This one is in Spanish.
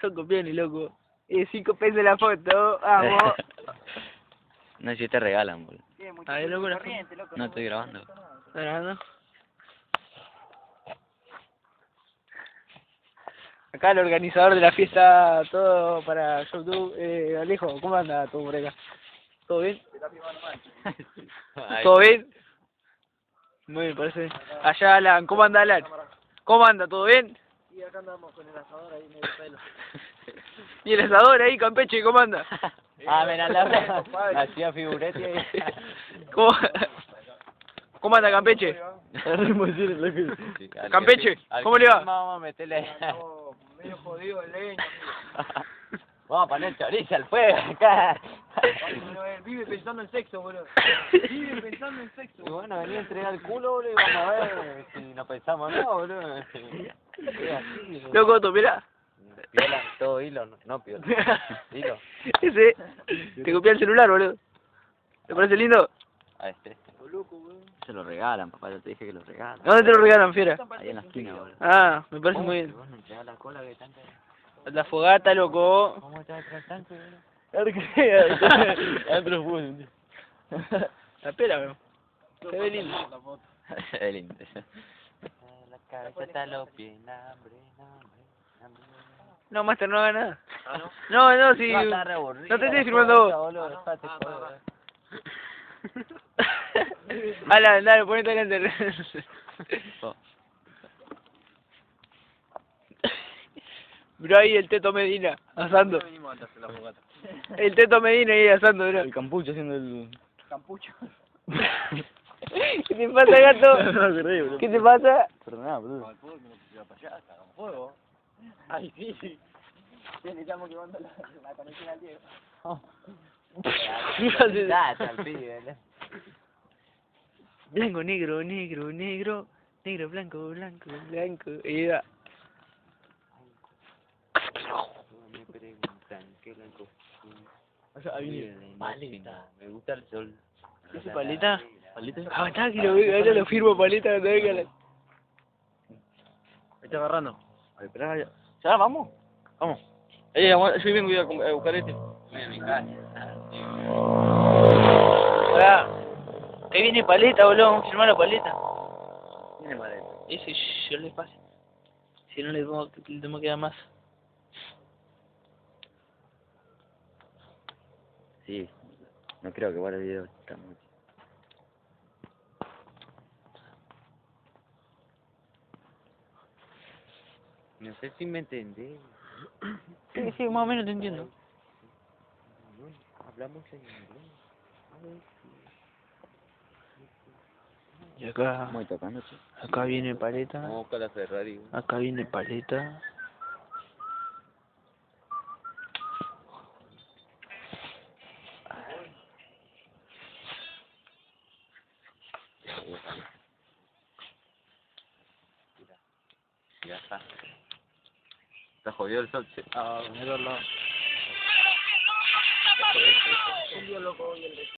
Son copiones, loco. 5 pesos la foto, vamos. No, si te regalan, boludo. A ver, loco, la No estoy grabando. ¿Estás grabando? Acá el organizador de la fiesta, todo para YouTube. Alejo, ¿cómo anda todo por acá? ¿Todo bien? ¿Todo bien? Muy bien, parece. Allá Alan, ¿cómo anda Alan? ¿Cómo anda? ¿Todo bien? Y acá andamos con el asador ahí medio pelo. ¿Y el asador ahí, Campeche, cómo anda? Mira, la hacía figurete ahí. ¿Cómo anda Campeche? Campeche, ¿cómo le va? Vamos a meterle ahí. Medio jodido el leño, Vamos a poner chorizo al fuego acá. amigo. Vive pensando en sexo, boludo. Vive pensando en sexo. Y bueno, venía a entregar el culo, boludo, y vamos a ver si nos pensamos no, boludo. Es así, Loco, tú, mirá. Piola, todo hilo, no piola. Hilo. Ese, te copié el celular, boludo. ¿Te parece lindo? A este. Se lo regalan, papá, yo te dije que lo regalan. ¿Dónde te lo regalan, fiera? Ahí en la esquina, boludo. Ah, me parece muy bien. Bueno, entrega la cola que tanto. La fogata, loco. ¿Cómo está el tanque, boludo? Adentro fue. La pera, weón. Se ve lindo. Es lindo. La cabeza está los pies, hambre. No, Master, no haga nada. ¿Ah, no? No, si... No te estoy firmando vos. Alan, dale, ponete delante. Bro, ahí el Teto Medina, asando. El Teto Medina ahí asando, bro. El campucho haciendo el... Campucho. ¿Qué te pasa, gato? ¿Qué te pasa? Perdona, boludo. Fuego. Ay, sí. Sí, le estamos quemando la conexión al Diego. Blanco, negro, negro, negro, negro, blanco, blanco, blanco. Y va. Me preguntan qué blanco. Ahí viene paleta. Me gusta el sol. ¿Qué es paleta? ¿Paleta? Aguantá que ahora lo firmo, paleta, cuando venga la... Me está agarrando. Ay, espera, ya. ¿Ya vamos? Vamos. Yo vengo a buscar este. Voy a mi casa. Pará. Ahí viene paleta, boludo, vamos a firmar la paleta. Viene maleta. Ese, yo le pase. Si no le tengo que quedar más. Sí, no creo que guarde el video. Está muy... No sé si me entendés. Sí, más o menos te entiendo. Hablamos en inglés. Y acá, Estamos tocando, che. acá viene paleta. Vamos con la Ferrari. Acá viene paleta. Ya está. Está jodido el sol, che. Ah, míralo. Un día loco hoy el